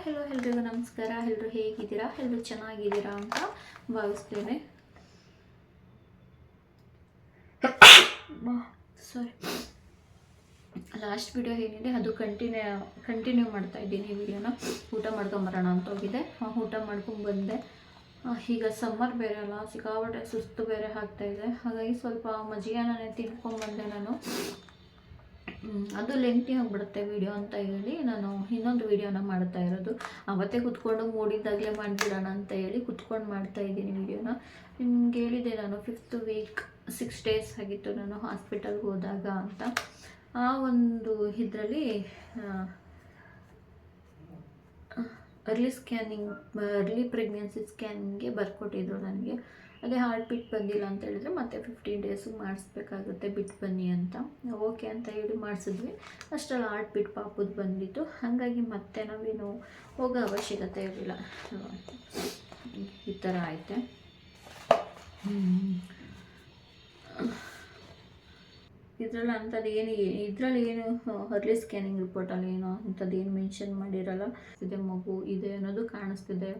Hello ಎಲ್ರಿಗೂ ನಮಸ್ಕಾರ. ಎಲ್ಲರೂ ಹೇಗಿದ್ದೀರಾ? ಎಲ್ಲರೂ ಚೆನ್ನಾಗಿದ್ದೀರಾ ಅಂತ ಭಾವಿಸ್ತೇನೆ. ಸಾರಿ, ಲಾಸ್ಟ್ ವಿಡಿಯೋ ಏನಿದೆ ಅದು ಕಂಟಿನ್ಯೂ ಮಾಡ್ತಾ ಇದ್ದೀನಿ. ವಿಡಿಯೋನ ಊಟ ಮಾಡ್ಕೊಂಬರೋಣ ಅಂತ ಹೋಗಿದೆ. ಊಟ ಮಾಡ್ಕೊಂಡ್ಬಂದೆ. ಈಗ ಸಮ್ಮರ್ ಬೇರೆ ಅಲ್ಲ, ಸಿಕ್ಕಾಪಟ್ಟೆ ಸುಸ್ತು ಬೇರೆ ಆಗ್ತಾಯಿದೆ. ಹಾಗಾಗಿ ಸ್ವಲ್ಪ ಮಜ್ಜಿಗೆನೇ ತಿನ್ಕೊಂಡ್ಬಂದೆ ನಾನು. ಅದು ಲೆಂತಿ ಆಗಿಬಿಡುತ್ತೆ ವಿಡಿಯೋ ಅಂತ ಹೇಳಿ ನಾನು ಇನ್ನೊಂದು ವಿಡಿಯೋನ ಮಾಡ್ತಾ ಇರೋದು. ಅವತ್ತೇ ಕುತ್ಕೊಂಡು ಮೂಡಿದ್ದಾಗಲೇ ಮಾಡಿಬಿಡೋಣ ಅಂತ ಹೇಳಿ ಕುತ್ಕೊಂಡು ಮಾಡ್ತಾ ಇದ್ದೀನಿ ವಿಡಿಯೋನ. ನಿಮ್ಗೆ ಹೇಳಿದೆ ನಾನು 5th ವೀಕ್ 6 ಡೇಸ್ ಆಗಿತ್ತು ನಾನು ಹಾಸ್ಪಿಟಲ್ಗೆ ಹೋದಾಗ ಅಂತ. ಆ ಒಂದು ಇದರಲ್ಲಿ ಅರ್ಲಿ ಪ್ರೆಗ್ನೆನ್ಸಿ ಸ್ಕ್ಯಾನಿಂಗ್ಗೆ ಬರ್ಕೊಟ್ಟಿದ್ರು ನನಗೆ. ಅದೇ ಹಾರ್ಟ್ ಬೀಟ್ ಬಂದಿಲ್ಲ ಅಂತ ಹೇಳಿದ್ರೆ ಮತ್ತೆ 15 ಡೇಸು ಮಾಡಿಸ್ಬೇಕಾಗುತ್ತೆ, ಬಿಟ್ಟು ಬನ್ನಿ ಅಂತ. ಓಕೆ ಅಂತ ಹೇಳಿ ಮಾಡಿಸಿದ್ವಿ. ಅಷ್ಟರಲ್ಲಿ ಹಾರ್ಟ್ ಬೀಟ್ ಪಾಪುದು ಬಂದಿತ್ತು. ಹಾಗಾಗಿ ಮತ್ತೆ ನಾವೇನು ಹೋಗೋ ಅವಶ್ಯಕತೆ ಇರಲಿಲ್ಲ. ಈ ಥರ ಐತೆ. ಇದರಲ್ಲಿ ಏನು ಅರ್ಲಿ ಸ್ಕ್ಯಾನಿಂಗ್ ರಿಪೋರ್ಟಲ್ಲಿ ಏನೋ ಅಂಥದ್ದು ಏನು ಮೆನ್ಷನ್ ಮಾಡಿರಲ್ಲ. ಇದೆ ಮಗು ಇದೆ ಅನ್ನೋದು ಕಾಣಿಸ್ತಿದೆ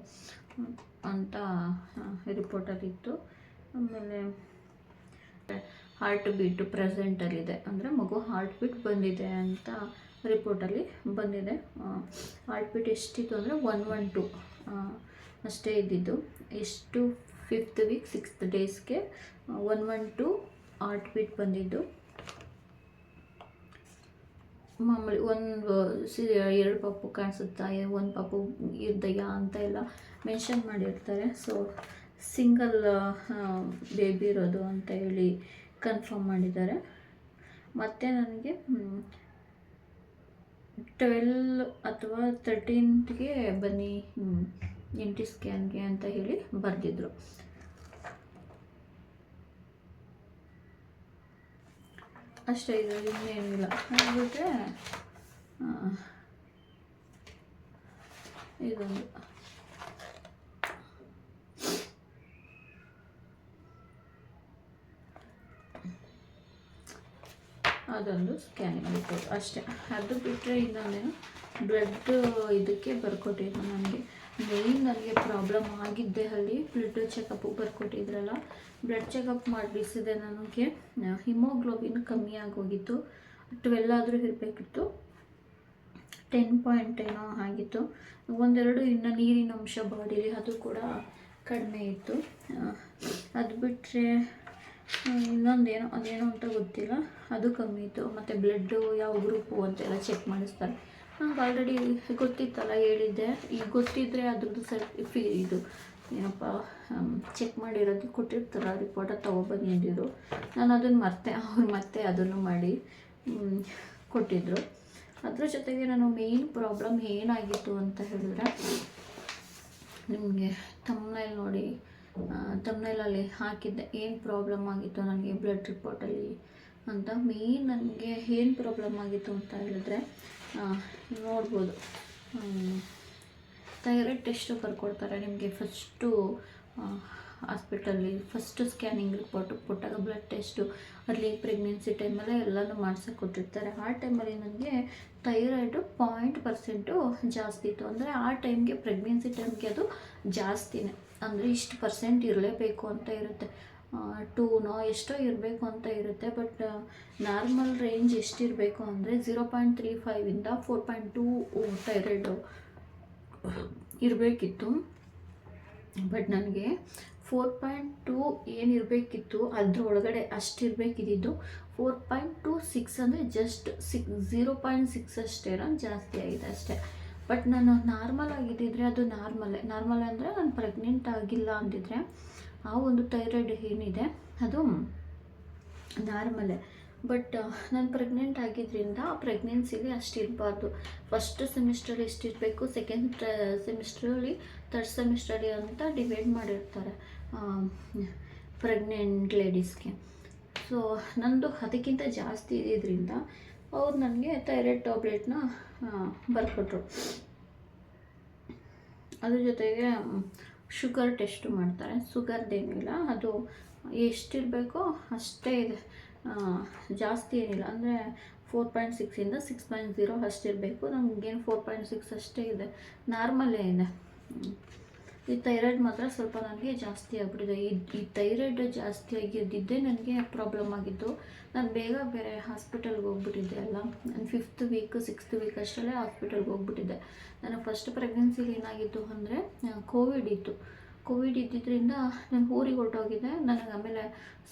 ಅಂತ ರಿಪೋರ್ಟಲ್ಲಿತ್ತು. ಆಮೇಲೆ ಹಾರ್ಟ್ ಬೀಟು ಪ್ರೆಸೆಂಟಲ್ಲಿದೆ, ಅಂದರೆ ಮಗು ಹಾರ್ಟ್ ಬೀಟ್ ಬಂದಿದೆ ಅಂತ ರಿಪೋರ್ಟಲ್ಲಿ ಬಂದಿದೆ. ಹಾರ್ಟ್ ಬೀಟ್ ಎಷ್ಟಿತ್ತು ಅಂದರೆ 112 ಅಷ್ಟೇ ಇದ್ದಿದ್ದು. ಎಷ್ಟು 5th ವೀಕ್ 6th ಡೇಸ್ಗೆ 112 ಹಾರ್ಟ್ ಬೀಟ್ ಬಂದಿದ್ದು. ಮಾಮೂಲಿ ಎರಡು ಪಾಪು ಕಾಣಿಸುತ್ತಾ, ಒಂದು ಪಾಪು ಇರ್ದಯ್ಯ ಅಂತ ಎಲ್ಲ ಮೆನ್ಷನ್ ಮಾಡಿರ್ತಾರೆ. ಸೊ ಸಿಂಗಲ್ ಬೇಬಿ ಇರೋದು ಅಂತ ಹೇಳಿ ಕನ್ಫರ್ಮ್ ಮಾಡಿದ್ದಾರೆ. ಮತ್ತು ನನಗೆ 12 ಅಥವಾ 13ಗೆ ಬನ್ನಿ NT ಸ್ಕ್ಯಾನ್ಗೆ ಅಂತ ಹೇಳಿ ಬರೆದಿದ್ರು. ಅಷ್ಟೇ, ಇದರಲ್ಲಿ ಇನ್ನೇನಿಲ್ಲ. ಹಾಗಿಬಿಟ್ರೆ ಅದೊಂದು ಸ್ಕ್ಯಾನಿಂಗ್ ರಿಪೋರ್ಟ್ ಅಷ್ಟೇ. ಅದು ಬಿಟ್ಟರೆ ಇನ್ನೊಂದೇನು ಬ್ಲಡ್ ಇದಕ್ಕೆ ಬರ್ಕೊಟ್ಟಿದ್ರು ನನಗೆ. ಮೇಯ್ನ್ ನನಗೆ ಪ್ರಾಬ್ಲಮ್ ಆಗಿದ್ದೆ ಅಲ್ಲಿ ಬ್ಲಡ್ ಚೆಕಪ್ ಬರ್ಕೊಟ್ಟಿದ್ರಲ್ಲ. ಬ್ಲಡ್ ಚೆಕಪ್ ಮಾಡಿಸಿದೆ. ನನಗೆ ಹಿಮೋಗ್ಲೋಬಿನ್ ಕಮ್ಮಿ ಆಗೋಗಿತ್ತು. 12 ಆದರೂ ಇರಬೇಕಿತ್ತು, 10 ಏನೋ ಆಗಿತ್ತು. ಒಂದೆರಡು ಇನ್ನು ನೀರಿನ ಅಂಶ ಬಾಡಿಲಿ ಅದು ಕೂಡ ಕಡಿಮೆ ಇತ್ತು. ಅದು ಬಿಟ್ಟರೆ ಇನ್ನೊಂದೇನೋ ಅದೇನೋ ಅಂತ ಗೊತ್ತಿಲ್ಲ, ಅದು ಕಮ್ಮಿ ಇತ್ತು. ಮತ್ತು ಬ್ಲಡ್ಡು ಯಾವ ಗ್ರೂಪು ಅಂತೆಲ್ಲ ಚೆಕ್ ಮಾಡಿಸ್ತಾರೆ. ನಂಗೆ ಆಲ್ರೆಡಿ ಗೊತ್ತಿತ್ತಲ್ಲ, ಹೇಳಿದ್ದೆ. ಈಗ ಗೊತ್ತಿದ್ದರೆ ಅದ್ರದ್ದು ಇದು ಏನಪ್ಪ ಚೆಕ್ ಮಾಡಿರೋದು ಕೊಟ್ಟಿರ್ತಾರ ರಿಪೋರ್ಟ ತೊಗೊಬನ್ನಿ ಅಂದಿದ್ರು. ನಾನು ಅದನ್ನು ಮರ್ತೆ. ಅವ್ರು ಮತ್ತೆ ಅದನ್ನು ಮಾಡಿ ಕೊಟ್ಟಿದ್ದರು. ಅದ್ರ ಜೊತೆಗೆ ನಾನು ಮೇಯ್ನ್ ಪ್ರಾಬ್ಲಮ್ ಏನಾಗಿತ್ತು ಅಂತ ಹೇಳಿದ್ರೆ, ನಿಮಗೆ ತಮ್ನೈಲ್ ನೋಡಿ, ತಮ್ನೈಲಲ್ಲಿ ಹಾಕಿದ್ದೆ ಏನು ಪ್ರಾಬ್ಲಮ್ ಆಗಿತ್ತು ನನಗೆ ಬ್ಲಡ್ ರಿಪೋರ್ಟಲ್ಲಿ ಅಂತ. ಮೇಯ್ನ್ ನನಗೆ ಏನು ಪ್ರಾಬ್ಲಮ್ ಆಗಿತ್ತು ಅಂತ ಹೇಳಿದ್ರೆ, ನೋಡ್ಬೋದು, ಥೈರಾಯ್ಡ್ ಟೆಸ್ಟು ಬರ್ಕೊಡ್ತಾರೆ ನಿಮಗೆ ಫಸ್ಟು ಹಾಸ್ಪಿಟಲ್ಲಿ. ಫಸ್ಟು ಸ್ಕ್ಯಾನಿಂಗ್ ರಿಪೋರ್ಟು ಕೊಟ್ಟಾಗ ಬ್ಲಡ್ ಟೆಸ್ಟು ಅರ್ಲಿ ಪ್ರೆಗ್ನೆನ್ಸಿ ಟೈಮಲ್ಲೇ ಎಲ್ಲನೂ ಮಾಡ್ಸೋಕೆ ಕೊಟ್ಟಿರ್ತಾರೆ. ಆ ಟೈಮಲ್ಲಿ ನನಗೆ ಥೈರಾಯ್ಡು 0% ಜಾಸ್ತಿ ಇತ್ತು. ಅಂದರೆ ಆ ಟೈಮ್ಗೆ ಪ್ರೆಗ್ನೆನ್ಸಿ ಟೈಮ್ಗೆ ಅದು ಜಾಸ್ತಿನೇ, ಅಂದರೆ ಇಷ್ಟು % ಇರಲೇಬೇಕು ಅಂತ ಇರುತ್ತೆ. 2ನೋ ಎಷ್ಟೋ ಇರಬೇಕು ಅಂತ ಇರುತ್ತೆ. ಬಟ್ ನಾರ್ಮಲ್ ರೇಂಜ್ ಎಷ್ಟಿರಬೇಕು ಅಂದರೆ 0.35ಇಂದ 4.2 ಥೈರಾಯ್ಡು ಇರಬೇಕಿತ್ತು. ಬಟ್ ನನಗೆ 4.2 ಏನಿರಬೇಕಿತ್ತು ಅದರೊಳಗಡೆ ಅಷ್ಟಿರಬೇಕಿದ್ದು 4.26 ಅಂದರೆ ಜಸ್ಟ್ 0.6 ಅಷ್ಟೇನೋ ಜಾಸ್ತಿ ಆಗಿದೆ ಅಷ್ಟೇ. ಬಟ್ ನಾನು ನಾರ್ಮಲ್ ಆಗಿದ್ದಿದ್ರೆ ಅದು ನಾರ್ಮಲ್ ಅಂದರೆ ನಾನು ಪ್ರೆಗ್ನೆಂಟ್ ಆಗಿಲ್ಲ ಅಂದಿದ್ರೆ ಆ ಒಂದು ಥೈರಾಯ್ಡ್ ಏನಿದೆ ಅದು ನಾರ್ಮಲೇ. ಬಟ್ ನಾನು ಪ್ರೆಗ್ನೆಂಟ್ ಆಗಿದ್ದರಿಂದ ಆ ಪ್ರೆಗ್ನೆನ್ಸಿಲಿ ಅಷ್ಟಿರಬಾರ್ದು. ಫಸ್ಟ್ ಸೆಮಿಸ್ಟ್ರಲ್ಲಿ ಎಷ್ಟಿರಬೇಕು, ಸೆಕೆಂಡ್ ಸೆಮಿಸ್ಟ್ರಲ್ಲಿ, ಥರ್ಡ್ ಸೆಮಿಸ್ಟ್ರಲ್ಲಿ ಅಂತ ಡಿವೈಡ್ ಮಾಡಿರ್ತಾರೆ ಪ್ರೆಗ್ನೆಂಟ್ ಲೇಡೀಸ್ಗೆ. ಸೊ ನಂದು ಅದಕ್ಕಿಂತ ಜಾಸ್ತಿ ಇದ್ದಿದ್ದರಿಂದ ಅವ್ರು ನನಗೆ ಥೈರಾಯ್ಡ್ ಟ್ಯಾಬ್ಲೆಟ್ನ ಬರ್ಕೊಟ್ರು. ಅದ್ರ ಜೊತೆಗೆ ಶುಗರ್ ಟೆಸ್ಟು ಮಾಡ್ತಾರೆ. ಶುಗರ್ದೇನಿಲ್ಲ, ಅದು ಎಷ್ಟಿರಬೇಕೋ ಅಷ್ಟೇ ಇದೆ, ಜಾಸ್ತಿ ಏನಿಲ್ಲ. ಅಂದರೆ 4.6ಇಂದ 6.0 ಅಷ್ಟಿರಬೇಕು. ನಮಗೇನು 4.6 ಅಷ್ಟೇ ಇದೆ, ನಾರ್ಮಲೇ ಇದೆ. ಈ ಥೈರಾಯ್ಡ್ ಮಾತ್ರ ಸ್ವಲ್ಪ ನನಗೆ ಜಾಸ್ತಿ ಆಗಿಬಿಟ್ಟಿದೆ. ಈ ಥೈರಾಯ್ಡ್ ಜಾಸ್ತಿ ಆಗಿದ್ದಿದ್ದೇ ನನಗೆ ಪ್ರಾಬ್ಲಮ್ ಆಗಿದ್ದು. ನಾನು ಬೇರೆ ಹಾಸ್ಪಿಟಲ್ಗೆ ಹೋಗ್ಬಿಟ್ಟಿದ್ದೆ ಅಲ್ಲ. ನಾನು 5th ವೀಕ್ 6th ವೀಕ್ ಅಷ್ಟರಲ್ಲೇ ಹಾಸ್ಪಿಟಲ್ಗೆ ಹೋಗ್ಬಿಟ್ಟಿದ್ದೆ. ನಾನು ಫಸ್ಟ್ ಪ್ರೆಗ್ನೆನ್ಸಿಲಿ ಏನಾಗಿತ್ತು ಅಂದರೆ ಕೋವಿಡ್ ಇತ್ತು. ಕೋವಿಡ್ ಇದ್ದಿದ್ದರಿಂದ ನಾನು ಊರಿಗೆ ಹೊರಟೋಗಿದ್ದೆ. ನನಗೆ ಆಮೇಲೆ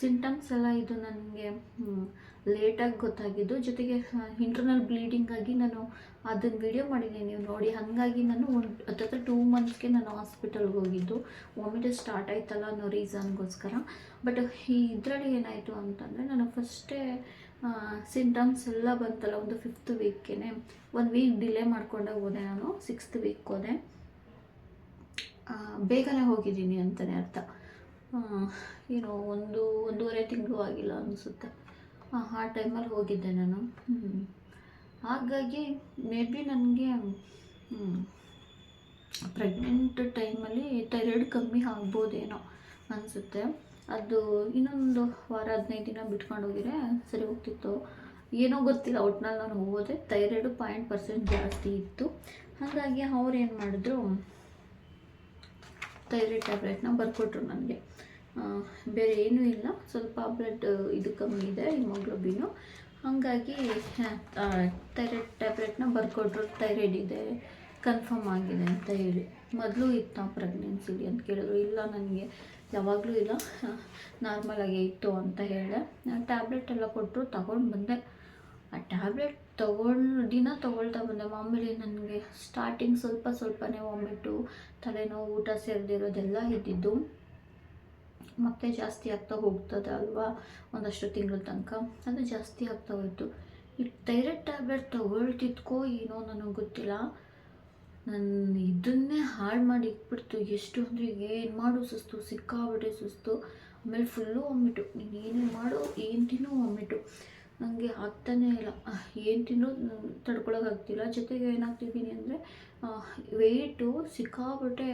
ಸಿಂಟಮ್ಸ್ ಎಲ್ಲ ಇದು ನನಗೆ ಲೇಟಾಗಿ ಗೊತ್ತಾಗಿದ್ದು. ಜೊತೆಗೆ ಇಂಟರ್ನಲ್ ಬ್ಲೀಡಿಂಗ್ ಆಗಿ ನಾನು ಅದನ್ನು ವಿಡಿಯೋ ಮಾಡಿದ್ದೀನಿ, ನೀವು ನೋಡಿ. ಹಾಗಾಗಿ ನಾನು ಹತ್ತತ್ರ 2 ಮಂತ್ಸ್ಗೆ ನಾನು ಹಾಸ್ಪಿಟಲ್ಗೆ ಹೋಗಿದ್ದು. ವಾಮಿಟ್ ಸ್ಟಾರ್ಟ್ ಆಯ್ತಲ್ಲ ಅನ್ನೋ ರೀಸನ್ಗೋಸ್ಕರ. ಬಟ್ ಈ ಇದರಲ್ಲಿ ಏನಾಯಿತು ಅಂತಂದರೆ, ನಾನು ಫಸ್ಟೇ ಸಿಂಟಮ್ಸ್ ಎಲ್ಲ ಬಂತಲ್ಲ ಒಂದು 5th ವೀಕ್ಗೆ 1 ವೀಕ್ ಡಿಲೇ ಮಾಡ್ಕೊಂಡಾಗ ಹೋದೆ. ನಾನು 6th ವೀಕ್ ಹೋದೆ. ಬೇಗನೆ ಹೋಗಿದ್ದೀನಿ ಅಂತಲೇ ಅರ್ಥ. ಏನೋ 1.5 ತಿಂಗಳು ಆಗಿಲ್ಲ ಅನಿಸುತ್ತೆ. ಆ ಟೈಮಲ್ಲಿ ಹೋಗಿದ್ದೆ ನಾನು. ಹಾಗಾಗಿ ಮೇ ಬಿ ನನಗೆ ಪ್ರೆಗ್ನೆಂಟ್ ಟೈಮಲ್ಲಿ ಥೈರಾಯ್ಡ್ ಕಮ್ಮಿ ಆಗ್ಬೋದೇನೋ ಅನಿಸುತ್ತೆ. ಅದು ಇನ್ನೊಂದು ವಾರ 15 ದಿನ ಬಿಟ್ಕೊಂಡು ಹೋಗಿದ್ರೆ ಸರಿ ಹೋಗ್ತಿತ್ತು, ಏನೋ ಗೊತ್ತಿಲ್ಲ. ಒಟ್ನಲ್ಲಿ ನಾನು ಹೋದೆ, ಥೈರಾಯ್ಡು 0% ಜಾಸ್ತಿ ಇತ್ತು. ಹಾಗಾಗಿ ಅವ್ರು ಏನು ಮಾಡಿದ್ರು, ಥೈರಾಯ್ಡ್ ಟ್ಯಾಬ್ಲೆಟ್ನ ಬರ್ಕೊಟ್ರು ನನಗೆ. ಬೇರೆ ಏನೂ ಇಲ್ಲ, ಸ್ವಲ್ಪ ಬ್ಲಡ್ ಇದು ಕಮ್ಮಿ ಇದೆ, ಹಿಮೋಗ್ಲೋಬಿನು. ಹಾಗಾಗಿ ಥೈರಾಯ್ಡ್ ಟ್ಯಾಬ್ಲೆಟ್ನ ಬರ್ಕೊಟ್ರು. ಥೈರಾಯ್ಡ್ ಇದೆ, ಕನ್ಫರ್ಮ್ ಆಗಿದೆ ಅಂತ ಹೇಳಿ. ಮೊದಲು ಇತ್ತು ಪ್ರೆಗ್ನೆನ್ಸಿಲಿ ಅಂತ ಕೇಳಿದ್ರು. ಇಲ್ಲ, ನನಗೆ ಯಾವಾಗಲೂ ಇಲ್ಲ, ನಾರ್ಮಲಾಗೇ ಇತ್ತು ಅಂತ ಹೇಳಿದೆ. ಟ್ಯಾಬ್ಲೆಟ್ ಎಲ್ಲ ಕೊಟ್ಟರು, ತಗೊಂಡು ಬಂದೆ. ಆ ಟ್ಯಾಬ್ಲೆಟ್ ದಿನ ತೊಗೊಳ್ತಾ ಬಂದೆ. ಮಾಮೂಲಿ ನನಗೆ ಸ್ಟಾರ್ಟಿಂಗ್ ಸ್ವಲ್ಪನೇ ವಾಮಿಟು, ತಲೆನೋವು, ಊಟ ಸೇರದಿರೋದೆಲ್ಲ ಇದ್ದಿದ್ದು. ಮತ್ತೆ ಜಾಸ್ತಿ ಆಗ್ತಾ ಹೋಗ್ತದೆ ಅಲ್ವಾ, ಒಂದಷ್ಟು ತಿಂಗಳ ತನಕ ಅದು ಜಾಸ್ತಿ ಆಗ್ತಾ ಹೋಯಿತು. ಈ ಥೈರಾಯ್ಡ್ ಟ್ಯಾಬ್ಲೆಟ್ ತೊಗೊಳ್ತಿದ್ಕೋ ಏನೋ ನನಗೆ ಗೊತ್ತಿಲ್ಲ, ನನ್ನ ಇದನ್ನೇ ಹಾಳು ಮಾಡಿ ಇಟ್ಬಿಡ್ತು. ಎಷ್ಟು ಅಂದರೆ ಏನು ಮಾಡು ಸುಸ್ತು, ಸಿಕ್ಕಾಬಿಟ್ಟೆ ಸುಸ್ತು. ಆಮೇಲೆ ಫುಲ್ಲು ವಾಮಿಟು. ನೀನು ಏನೇ ಮಾಡು, ಏನು ತಿನ್ನೋ ವಾಮಿಟು. ನನಗೆ ಆಗ್ತಾನೇ ಇಲ್ಲ, ಏನು ತಿನ್ನೋ ತಡ್ಕೊಳೋಕ್ಕಾಗ್ತಿಲ್ಲ. ಜೊತೆಗೆ ಏನಾಗ್ತಿದ್ದೀನಿ ಅಂದರೆ ವೆಯ್ಟು ಸಿಕ್ಕಾಬಿಟ್ಟೆ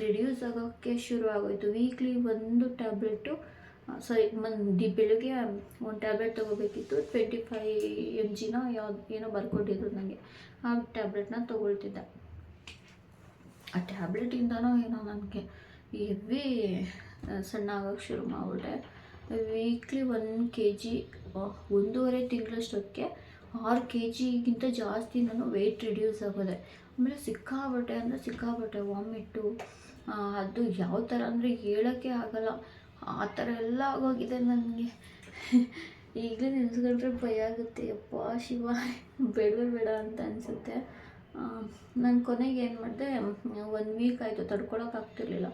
ರಿಡ್ಯೂಸ್ ಆಗೋಕ್ಕೆ ಶುರು ಆಗೋಯಿತು. ವೀಕ್ಲಿ 1 ಟ್ಯಾಬ್ಲೆಟು, ಬೆಳಗ್ಗೆ 1 ಟ್ಯಾಬ್ಲೆಟ್ ತೊಗೋಬೇಕಿತ್ತು. 25 mg ಏನೋ ಬರ್ಕೊಟ್ಟಿದ್ರು ನನಗೆ. ಆ ಟ್ಯಾಬ್ಲೆಟ್ನ ತೊಗೊಳ್ತಿದ್ದೆ. ಆ ಟ್ಯಾಬ್ಲೆಟಿಂದನೋ ಏನೋ ನನಗೆ ಹೆವಿ ಸಣ್ಣ ಆಗೋಕ್ಕೆ ಶುರು ಮಾಡಿಬಿಟ್ಟೆ. ವೀಕ್ಲಿ 1 kg, 1.5 ತಿಂಗಳಷ್ಟಕ್ಕೆ 6 kgಗಿಂತ ಜಾಸ್ತಿ ನಾನು ವೆಯ್ಟ್ ರಿಡ್ಯೂಸ್ ಆಗೋದೆ. ಆಮೇಲೆ ಸಿಕ್ಕಾಬಟ್ಟೆ ವಾಮಿಟ್ಟು. ಅದು ಯಾವ ಥರ ಅಂದರೆ ಹೇಳೋಕ್ಕೆ ಆಗಲ್ಲ, ಆ ಥರ ಎಲ್ಲ ಆಗೋಗಿದೆ ನನಗೆ. ಈಗಲೇ ನೆನೆಸ್ಕೊಂಡ್ರೆ ಭಯ ಆಗುತ್ತೆ. ಯಪ್ಪ ಶಿವ, ಬೇಡ ಅಂತ ಅನಿಸುತ್ತೆ. ನಾನು ಕೊನೆಗೆ ಏನು ಮಾಡಿದೆ, 1 ವೀಕ್ ಆಯಿತು, ತಡ್ಕೊಳೋಕ್ಕಾಗ್ತಿರ್ಲಿಲ್ಲ.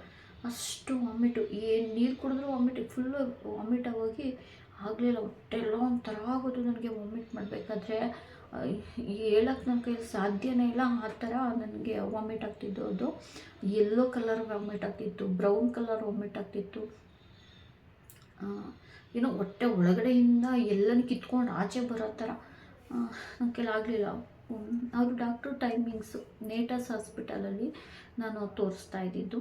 ಅಷ್ಟು ವಾಮಿಟು. ಏನು ನೀರು ಕುಡಿದ್ರೂ ವಾಮಿಟ್, ಫುಲ್ಲು ವಾಮಿಟ್ ಆಗೋಗಿ ಆಗಲಿಲ್ಲ. ಹೊಟ್ಟೆಲ್ಲ ಒಂಥರ ಆಗೋದು ನನಗೆ ವಾಮಿಟ್ ಮಾಡಬೇಕಾದ್ರೆ. ಹೇಳಕ್ಕೆ ನನ್ನ ಕೈಯಲ್ಲಿ ಸಾಧ್ಯನೇ ಇಲ್ಲ, ಆ ಥರ ನನಗೆ ವಾಮಿಟ್ ಆಗ್ತಿದ್ದು. ಅದು ಯೆಲ್ಲೋ ಕಲರ್ ವಾಮಿಟ್ ಆಗ್ತಿತ್ತು, ಬ್ರೌನ್ ಕಲರ್ ವಾಮಿಟ್ ಆಗ್ತಿತ್ತು. ಏನೋ ಹೊಟ್ಟೆ ಒಳಗಡೆಯಿಂದ ಎಲ್ಲನೂ ಕಿತ್ಕೊಂಡು ಆಚೆ ಬರೋ ಥರ ನನ್ನ ಕೈಲಿ ಆಗಲಿಲ್ಲ. ಅವರು ಡಾಕ್ಟ್ರು ಟೈಮಿಂಗ್ಸು ನೇಟಸ್ ಹಾಸ್ಪಿಟಲಲ್ಲಿ ನಾನು ತೋರಿಸ್ತಾ ಇದ್ದಿದ್ದು.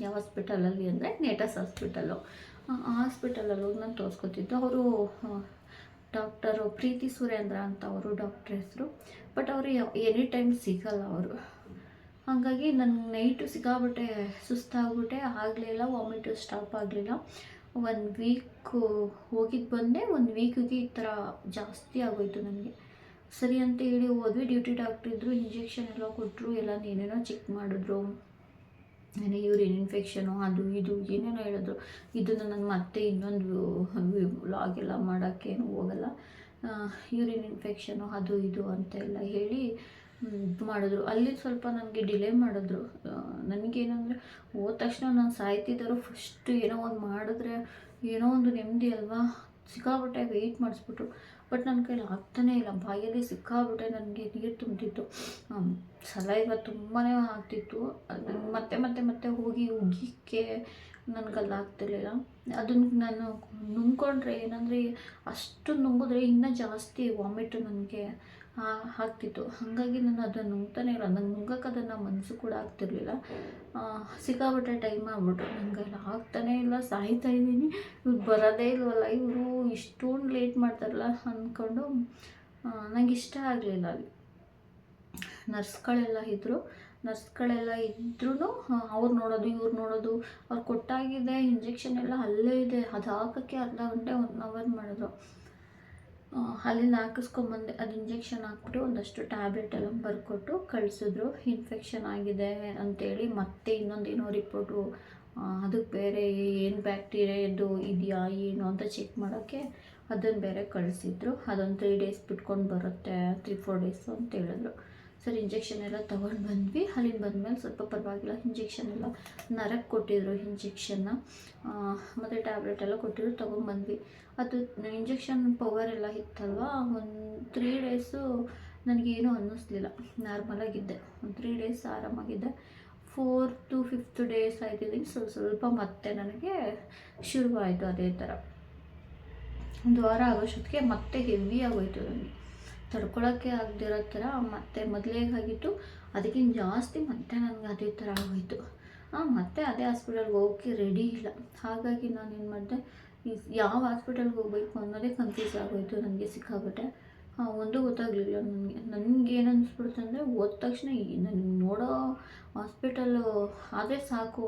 ಯಾವ ಹಾಸ್ಪಿಟಲಲ್ಲಿ ಅಂದರೆ ನೇಟಸ್ ಹಾಸ್ಪಿಟಲ್ಲು. ಆ ಹಾಸ್ಪಿಟಲಲ್ಲಿ ಹೋಗಿ ನಾನು ತೋರಿಸ್ಕೊತಿದ್ದು. ಅವರು ಡಾಕ್ಟರು ಪ್ರೀತಿ ಸುರೇಂದ್ರ ಅಂತ ಅವರು ಡಾಕ್ಟ್ರ್ ಹೆಸರು. ಬಟ್ ಅವರು ಎನಿ ಟೈಮ್ ಸಿಗಲ್ಲ ಅವರು. ಹಾಗಾಗಿ ನನಗೆ ನೈಟು ಸಿಕ್ಕಾಬಿಟ್ಟೆ ಸುಸ್ತಾಗ್ಬಿಟ್ಟೆ, ಆಗಲಿಲ್ಲ, ವಾಮಿಟು ಸ್ಟಾಪ್ ಆಗಲಿಲ್ಲ. 1 ವೀಕ್ ಹೋಗಿದ್ದು ಬಂದೆ. 1 ವೀಕಿಗೆ ಈ ಥರ ಜಾಸ್ತಿ ಆಗೋಯಿತು ನನಗೆ. ಸರಿ ಅಂತ ಹೇಳಿ ಹೋದ್ವಿ. ಡ್ಯೂಟಿ ಡಾಕ್ಟ್ರ್ ಇದ್ದರು, ಇಂಜೆಕ್ಷನ್ ಎಲ್ಲ ಕೊಟ್ಟರು, ಎಲ್ಲ ಏನೇನೋ ಚೆಕ್ ಮಾಡಿದ್ರು. ಏನೇ ಯೂರಿನ್ ಇನ್ಫೆಕ್ಷನು, ಅದು ಇದು ಏನೇನೋ ಹೇಳಿದ್ರು. ಇದನ್ನು ನಾನು ಮತ್ತೆ ಇನ್ನೊಂದು ವ್ಲಾಗೆಲ್ಲ ಮಾಡೋಕ್ಕೇನು ಹೋಗಲ್ಲ. ಯೂರಿನ್ ಇನ್ಫೆಕ್ಷನು ಅದು ಇದು ಅಂತೆಲ್ಲ ಹೇಳಿ ಮಾಡಿದ್ರು. ಅಲ್ಲಿ ಸ್ವಲ್ಪ ನನಗೆ ಡಿಲೇ ಮಾಡಿದ್ರು. ನನಗೇನಂದರೆ ಹೋದ ತಕ್ಷಣ ನಾನು ಸಾಯ್ತಿದ್ದರು. ಫಸ್ಟು ಏನೋ ಒಂದು ಮಾಡಿದ್ರೆ ಏನೋ ಒಂದು ನೆಮ್ಮದಿ ಅಲ್ವಾ. ಸಿಕ್ಕಾಬಿಟ್ಟೆ ವೆಯ್ಟ್ ಮಾಡಿಸ್ಬಿಟ್ರು. ಬಟ್ ನನ್ನ ಕೈಲಿ ಆಗ್ತಾನೇ ಇಲ್ಲ. ಬಾಯಲ್ಲಿ ಸಿಕ್ಕಾಬಿಟ್ಟೆ ನನಗೆ ನೀರು ತುಂಬ್ತಿತ್ತು. ಸಲೈವ ತುಂಬಾ ಆಗ್ತಿತ್ತು. ಅದನ್ನು ಮತ್ತೆ ಹೋಗಿ ಉಗಿಕ್ಕೆ ನನಗಲ್ಲ ಆಗ್ತಿರ್ಲಿಲ್ಲ. ಅದನ್ನು ನಾನು ನುಂಗ್ಕೊಂಡ್ರೆ ಏನಂದರೆ ಅಷ್ಟು ನುಂಗಿದ್ರೆ ಇನ್ನೂ ಜಾಸ್ತಿ ವಾಮಿಟು ನನಗೆ ಆಗ್ತಿತ್ತು. ಹಾಗಾಗಿ ನಾನು ಅದನ್ನು ನುಂಗ್ತಾನೆ ಇಲ್ಲ. ನಂಗೆ ನುಂಗಕ್ಕೆ ಅದನ್ನು ಮನಸ್ಸು ಕೂಡ ಆಗ್ತಿರ್ಲಿಲ್ಲ. ಸಿಕ್ಕಾಬಿಟ್ಟೆ ಟೈಮ್ ಆಗ್ಬಿಟ್ರು. ನನಗೆಲ್ಲ ಆಗ್ತಾನೇ ಇಲ್ಲ, ಸಾಯ್ತಾ ಇದ್ದೀನಿ. ಇವ್ರು ಬರೋದೇ ಇಲ್ವಲ್ಲ, ಇವರು ಇಷ್ಟೊಂದು ಲೇಟ್ ಮಾಡ್ತಾರಲ್ಲ ಅಂದ್ಕೊಂಡು ನನಗೆ ಇಷ್ಟ ಆಗಲಿಲ್ಲ. ಅಲ್ಲಿ ನರ್ಸ್ಗಳೆಲ್ಲ ಇದ್ದರು ಅವ್ರು ನೋಡೋದು ಇವ್ರು ನೋಡೋದು, ಅವ್ರು ಕೊಟ್ಟಾಗಿದೆ ಇಂಜೆಕ್ಷನ್ ಎಲ್ಲ ಅಲ್ಲೇ ಇದೆ, ಅದು ಹಾಕೋಕ್ಕೆ ಅರ್ಧ ಗಂಟೆ 1 ಅವರ್ ಮಾಡಿದ್ರು. ಅಲ್ಲಿಂದ ಹಾಕಿಸ್ಕೊಂಬಂದೆ, ಅದು ಇಂಜೆಕ್ಷನ್ ಹಾಕ್ಬಿಟ್ಟು ಒಂದಷ್ಟು ಟ್ಯಾಬ್ಲೆಟ್ ಎಲ್ಲ ಬರ್ಕೊಟ್ಟು ಕಳಿಸಿದ್ರು. ಇನ್ಫೆಕ್ಷನ್ ಆಗಿದೆ ಅಂತೇಳಿ ಮತ್ತೆ ಇನ್ನೊಂದೇನೋ ರಿಪೋರ್ಟು, ಅದಕ್ಕೆ ಬೇರೆ ಏನು ಬ್ಯಾಕ್ಟೀರಿಯಾದು ಇದೆಯಾ ಏನು ಅಂತ ಚೆಕ್ ಮಾಡೋಕ್ಕೆ ಅದನ್ನು ಬೇರೆ ಕಳಿಸಿದ್ರು. ಅದೊಂದು 3 ಡೇಸ್ ಬಿಟ್ಕೊಂಡು ಬರುತ್ತೆ, 3-4 ಡೇಸು ಅಂತ ಹೇಳಿದ್ರು. ಸರಿ ಇಂಜೆಕ್ಷನ್ ಎಲ್ಲ ತೊಗೊಂಡು ಬಂದ್ವಿ. ಅಲ್ಲಿಂದ ಬಂದಮೇಲೆ ಸ್ವಲ್ಪ ಪರವಾಗಿಲ್ಲ, ಇಂಜೆಕ್ಷನ್ ಎಲ್ಲ ನರಕ್ಕೆ ಕೊಟ್ಟಿದ್ರು ಇಂಜೆಕ್ಷನ್ನ, ಮತ್ತು ಟ್ಯಾಬ್ಲೆಟ್ ಎಲ್ಲ ಕೊಟ್ಟಿದ್ರು, ತೊಗೊಂಬಂದ್ವಿ. ಅದು ಇಂಜೆಕ್ಷನ್ ಪವರ್ ಎಲ್ಲ ಇತ್ತಲ್ವ, ಒಂದು 3 ಡೇಸು ನನಗೇನು ಅನ್ನಿಸ್ಲಿಲ್ಲ, ನಾರ್ಮಲಾಗಿದ್ದೆ. ಒಂದು 3 ಡೇಸ್ ಆರಾಮಾಗಿದ್ದೆ. 4th to 5th ಡೇಸ್ ಆಯ್ತಿದ್ದೀನಿ ಸ್ವಲ್ಪ ಮತ್ತೆ ನನಗೆ ಶುರುವಾಯಿತು ಅದೇ ಥರ. 1 ವಾರ ಆಗೋಷ್ಟೊತ್ತಿಗೆ ಮತ್ತೆ ಹೆವಿ ಆಗೋಯ್ತು, ನನಗೆ ತಡ್ಕೊಳೋಕ್ಕೆ ಆಗದಿರೋ ಥರ. ಮತ್ತೆ ಮೊದಲೇಗಾಗಿತ್ತು ಅದಕ್ಕಿಂತ ಜಾಸ್ತಿ ಮತ್ತೆ ನನಗೆ ಅದೇ ಥರ ಆಗೋಯಿತು. ಮತ್ತೆ ಅದೇ ಹಾಸ್ಪಿಟಲ್ಗೆ ಹೋಗೋಕ್ಕೆ ರೆಡಿ ಇಲ್ಲ. ಹಾಗಾಗಿ ನಾನು ಏನು ಮಾಡಿದೆ, ಯಾವ ಹಾಸ್ಪಿಟಲ್ಗೆ ಹೋಗಬೇಕು ಅನ್ನೋದೇ ಕನ್ಫ್ಯೂಸ್ ಆಗೋಯಿತು ನನಗೆ ಸಿಕ್ಕಾಬಿಟ್ಟೆ. ಒಂದು ಗೊತ್ತಾಗಲಿಲ್ಲ ನನಗೇನು ಅನ್ನಿಸ್ಬಿಡ್ತು ಅಂದರೆ, ಹೋದ ತಕ್ಷಣ ನನಗೆ ನೋಡೋ ಹಾಸ್ಪಿಟಲ್ಲು ಆದರೆ ಸಾಕು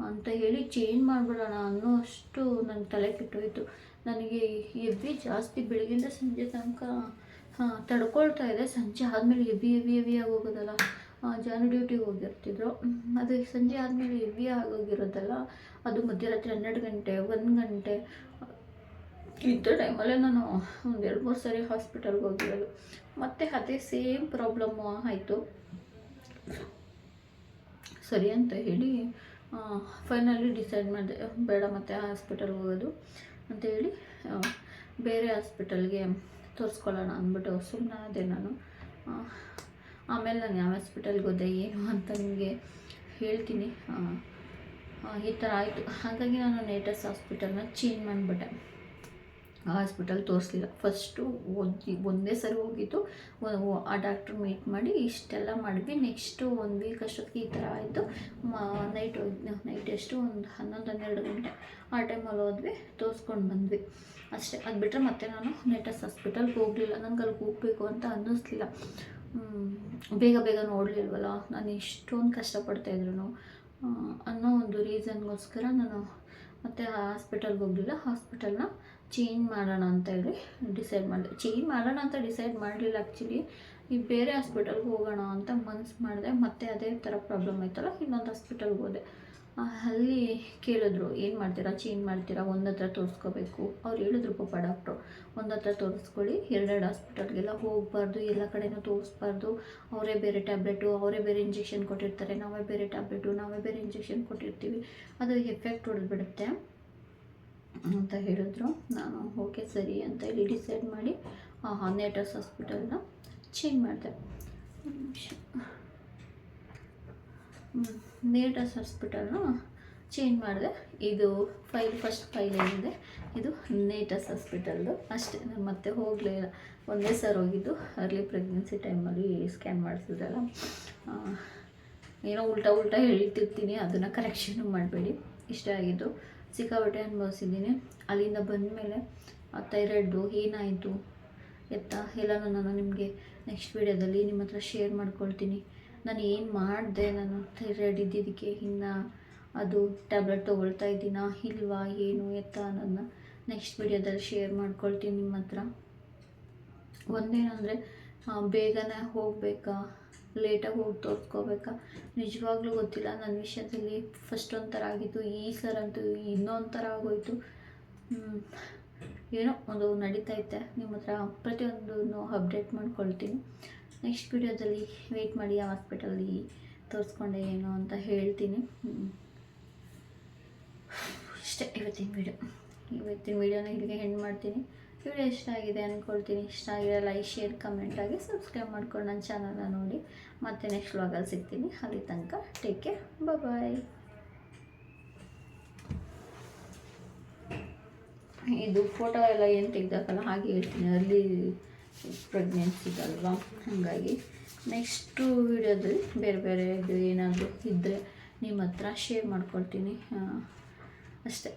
ಅಂತ ಹೇಳಿ ಚೇಂಜ್ ಮಾಡಿಬಿಡೋಣ ಅನ್ನೋ ಅಷ್ಟು ನನ್ನ ತಲೆ ಕೆಟ್ಟೋಯಿತು. ನನಗೆ ಹೆವಿ ಜಾಸ್ತಿ ಬೆಳಗ್ಗಿಂದ ಸಂಜೆ ತನಕ ತಡ್ಕೊಳ್ತಾ ಇದೆ. ಸಂಜೆ ಆದಮೇಲೆ ಹೆವಿ ಆಗೋಗೋದಲ್ಲ, ಜಾನು ಡ್ಯೂಟಿಗೆ ಹೋಗಿರ್ತಿದ್ರು, ಅದು ಸಂಜೆ ಆದಮೇಲೆ ಹೆವಿ ಆಗೋಗಿರೋದಲ್ಲ, ಅದು ಮಧ್ಯರಾತ್ರಿ 12 ಗಂಟೆ 1 ಗಂಟೆ ಇದ್ದ ಟೈಮಲ್ಲೇ ನಾನು ಒಂದು 2-3 ಸರಿ ಹಾಸ್ಪಿಟಲ್ಗೆ ಹೋಗಿರೋದು. ಮತ್ತು ಅದೇ ಸೇಮ್ ಪ್ರಾಬ್ಲಮ್ಮು ಆಯಿತು. ಸರಿ ಅಂತ ಹೇಳಿ ಫೈನಲಿ ಡಿಸೈಡ್ ಮಾಡಿದೆ, ಬೇಡ ಮತ್ತೆ ಹಾಸ್ಪಿಟಲ್ಗೆ ಹೋಗೋದು ಅಂತೇಳಿ ಬೇರೆ ಹಾಸ್ಪಿಟಲ್ಗೆ ತೋರಿಸ್ಕೊಳ್ಳೋಣ ಅಂದ್ಬಿಟ್ಟು ಸುಮ್ಮನಾದೆ ನಾನು. ಆಮೇಲೆ ನಾನು ಯಾವ ಹಾಸ್ಪಿಟಲ್ಗೆ ಹೋದೆ ಏನು ಅಂತ ನಿಮಗೆ ಹೇಳ್ತೀನಿ. ಈ ಥರ ಆಯಿತು. ಹಾಗಾಗಿ ನಾನು ನೇಟಸ್ ಹಾಸ್ಪಿಟಲ್ನ ಚೇಂಜ್ ಮಾಡಿಬಿಟ್ಟೆ. ಆ ಹಾಸ್ಪಿಟಲ್ ತೋರಿಸ್ಲಿಲ್ಲ. ಫಸ್ಟು ಒಂದೇ ಸರಿ ಹೋಗಿದ್ದು, ಆ ಡಾಕ್ಟ್ರ್ ಮೀಟ್ ಮಾಡಿ ಇಷ್ಟೆಲ್ಲ ಮಾಡಿದ್ವಿ. ನೆಕ್ಸ್ಟು 1 ವೀಕ್ ಅಷ್ಟೊತ್ತಿಗೆ ಈ ಥರ ಆಯಿತು. ನೈಟ್ ಎಷ್ಟು ಒಂದು 11-12 ಗಂಟೆ ಆ ಟೈಮಲ್ಲಿ ಹೋದ್ವಿ, ತೋರಿಸ್ಕೊಂಡು ಬಂದ್ವಿ ಅಷ್ಟೇ. ಅದು ಬಿಟ್ಟರೆ ಮತ್ತೆ ನಾನು ನೇಟಸ್ ಹಾಸ್ಪಿಟಲ್ಗೆ ಹೋಗಲಿಲ್ಲ. ನನಗೆ ಅಲ್ಲಿಗೆ ಹೋಗಬೇಕು ಅಂತ ಅನ್ನಿಸ್ಲಿಲ್ಲ. ಬೇಗ ನೋಡಲಿಲ್ವಲ್ಲ ನಾನು, ಇಷ್ಟೊಂದು ಕಷ್ಟಪಡ್ತಾಯಿದ್ರು ಅನ್ನೋ ಒಂದು ರೀಸನ್ಗೋಸ್ಕರ ನಾನು ಮತ್ತೆ ಆ ಹಾಸ್ಪಿಟಲ್ಗೆ ಹೋಗಲಿಲ್ಲ. ಹಾಸ್ಪಿಟಲ್ನ ಚೇಂಜ್ ಮಾಡೋಣ ಅಂತ ಹೇಳಿ ಡಿಸೈಡ್ ಮಾಡಿದೆ. ಚೇಂಜ್ ಮಾಡೋಣ ಅಂತ ಡಿಸೈಡ್ ಮಾಡಲಿಲ್ಲ ಆ್ಯಕ್ಚುಲಿ, ಈ ಬೇರೆ ಹಾಸ್ಪಿಟಲ್ಗೆ ಹೋಗೋಣ ಅಂತ ಮನ್ಸು ಮಾಡಿದೆ. ಮತ್ತೆ ಅದೇ ಥರ ಪ್ರಾಬ್ಲಮ್ ಆಯ್ತಲ್ಲ, ಇನ್ನೊಂದು ಹಾಸ್ಪಿಟಲ್ಗೆ ಹೋದೆ. ಅಲ್ಲಿ ಕೇಳಿದ್ರು, ಏನು ಮಾಡ್ತೀರಾ, ಚೇಂಜ್ ಮಾಡ್ತೀರಾ, ಒಂದು ಹತ್ರ ತೋರಿಸ್ಕೋಬೇಕು. ಅವ್ರು ಹೇಳಿದ್ರು ಪಾಪ ಡಾಕ್ಟ್ರು, ಒಂದು ಹತ್ರ ತೋರಿಸ್ಕೊಳ್ಳಿ, 2 ಹಾಸ್ಪಿಟಲ್ಗೆಲ್ಲ ಹೋಗಬಾರ್ದು, ಎಲ್ಲ ಕಡೆನೂ ತೋರಿಸ್ಬಾರ್ದು. ಅವರೇ ಬೇರೆ ಟ್ಯಾಬ್ಲೆಟು, ಅವರೇ ಬೇರೆ ಇಂಜೆಕ್ಷನ್ ಕೊಟ್ಟಿರ್ತಾರೆ, ನಾವೇ ಬೇರೆ ಟ್ಯಾಬ್ಲೆಟು, ನಾವೇ ಬೇರೆ ಇಂಜೆಕ್ಷನ್ ಕೊಟ್ಟಿರ್ತೀವಿ, ಅದು ಎಫೆಕ್ಟ್ ಹೊಡೆದ್ಬಿಡುತ್ತೆ ಅಂತ ಹೇಳಿದ್ರು. ನಾನು ಓಕೆ ಸರಿ ಅಂತ ಹೇಳಿ ಡಿಸೈಡ್ ಮಾಡಿ ನೇಟಸ್ ಹಾಸ್ಪಿಟಲ್ನ ಚೇಂಜ್ ಮಾಡಿದೆ. ನೇಟಸ್ ಹಾಸ್ಪಿಟಲ್ನ ಚೇಂಜ್ ಮಾಡಿದೆ. ಇದು ಫಸ್ಟ್ ಫೈಲ್ ಏನಿದೆ ಇದು ನೇಟಸ್ ಹಾಸ್ಪಿಟಲ್ದು ಅಷ್ಟೇ. ನಾನು ಮತ್ತೆ ಹೋಗಲೇ ಇಲ್ಲ, ಒಂದೇ ಸರ್ ಹೋಗಿದ್ದು. ಅರ್ಲಿ ಪ್ರೆಗ್ನೆನ್ಸಿ ಟೈಮಲ್ಲಿ ಸ್ಕ್ಯಾನ್ ಮಾಡಿಸಿದ್ರಲ್ಲ, ಏನೋ ಉಲ್ಟಾ ಹೇಳ್ತಿರ್ತೀನಿ, ಅದನ್ನು ಕರೆಕ್ಷನು ಮಾಡಬೇಡಿ. ಇಷ್ಟ ಆಗಿದ್ದು, ಸಿಕ್ಕಾಪಟ್ಟೆ ಅನುಭವಿಸಿದ್ದೀನಿ. ಅಲ್ಲಿಂದ ಬಂದಮೇಲೆ ಥೈರಾಯ್ಡ್ದು ಏನಾಯಿತು ಎಲ್ಲನೂ ನಾನು ನಿಮಗೆ ನೆಕ್ಸ್ಟ್ ವೀಡಿಯೋದಲ್ಲಿ ನಿಮ್ಮ ಹತ್ರ ಶೇರ್ ಮಾಡ್ಕೊಳ್ತೀನಿ. ನಾನು ಏನು ಮಾಡಿದೆ, ನಾನು ಥೈರಾಯ್ಡ್ ಇದ್ದಿದ್ದಕ್ಕೆ ಇನ್ನು ಅದು ಟ್ಯಾಬ್ಲೆಟ್ ತೊಗೊಳ್ತಾ ಇದ್ದೀನಾ ಇಲ್ವಾ ಏನು ಅನ್ನೋದನ್ನ ನೆಕ್ಸ್ಟ್ ವೀಡಿಯೋದಲ್ಲಿ ಶೇರ್ ಮಾಡ್ಕೊಳ್ತೀನಿ ನಿಮ್ಮ ಹತ್ರ. ಒಂದೇನಂದರೆ ಬೇಗನೆ ಹೋಗಬೇಕಾ ಲೇಟಾಗಿ ಹೋಗಿ ತೋರಿಸ್ಕೋಬೇಕಾ ನಿಜವಾಗ್ಲೂ ಗೊತ್ತಿಲ್ಲ. ನನ್ನ ವಿಷಯದಲ್ಲಿ ಫಸ್ಟ್ ಒಂಥರ ಆಗಿತ್ತು, ಈ ಸರಂತೂ ಇನ್ನೊಂದು ಥರ ಆಗೋಯಿತು. ಏನೋ ಒಂದು ನಡೀತೈತೆ. ನಿಮ್ಮ ಹತ್ರ ಪ್ರತಿಯೊಂದನ್ನು ಅಪ್ಡೇಟ್ ಮಾಡ್ಕೊಳ್ತೀನಿ. ನೆಕ್ಸ್ಟ್ ವಿಡಿಯೋದಲ್ಲಿ ವೆಯ್ಟ್ ಮಾಡಿ, ಆ ಹಾಸ್ಪಿಟಲ್ಲಿ ತೋರಿಸ್ಕೊಂಡೆ ಏನು ಅಂತ ಹೇಳ್ತೀನಿ. ಇಷ್ಟೇ ಇವತ್ತಿನ ವಿಡಿಯೋನ ಇಲ್ಲಿಗೆ ಎಂಡ್ ಮಾಡ್ತೀನಿ. ವಿಡಿಯೋ ಇಷ್ಟ ಆಗಿದೆ ಅಂದ್ಕೊಳ್ತೀನಿ. ಇಷ್ಟ ಆಗಿದೆ ಲೈಕ್ ಶೇರ್ ಕಮೆಂಟ್ ಆಗಿ ಸಬ್ಸ್ಕ್ರೈಬ್ ಮಾಡ್ಕೊಂಡು ನನ್ನ ಚಾನಲ್ನ ನೋಡಿ. ಮತ್ತೆ ನೆಕ್ಸ್ಟ್ ವ್ಲಾಗಲ್ಲಿ ಸಿಗ್ತೀನಿ. ಅಲ್ಲಿ ತನಕ ಟೇಕ್ ಕೇರ್, ಬಾಯ್. ಇದು ಫೋಟೋ ಎಲ್ಲ ಏನು ತೆಗ್ದಾಕಲ್ಲ ಹಾಗೆ ಹೇಳ್ತೀನಿ, ಅರ್ಲಿ ಪ್ರೆಗ್ನೆನ್ಸಿಗಲ್ವಾ, ಹಾಗಾಗಿ ನೆಕ್ಸ್ಟು ವೀಡಿಯೋದಲ್ಲಿ ಬೇರೆ ಏನಾದರೂ ಇದ್ದರೆ ನಿಮ್ಮ ಹತ್ರ ಶೇರ್ ಮಾಡ್ಕೊಳ್ತೀನಿ ಅಷ್ಟೇ.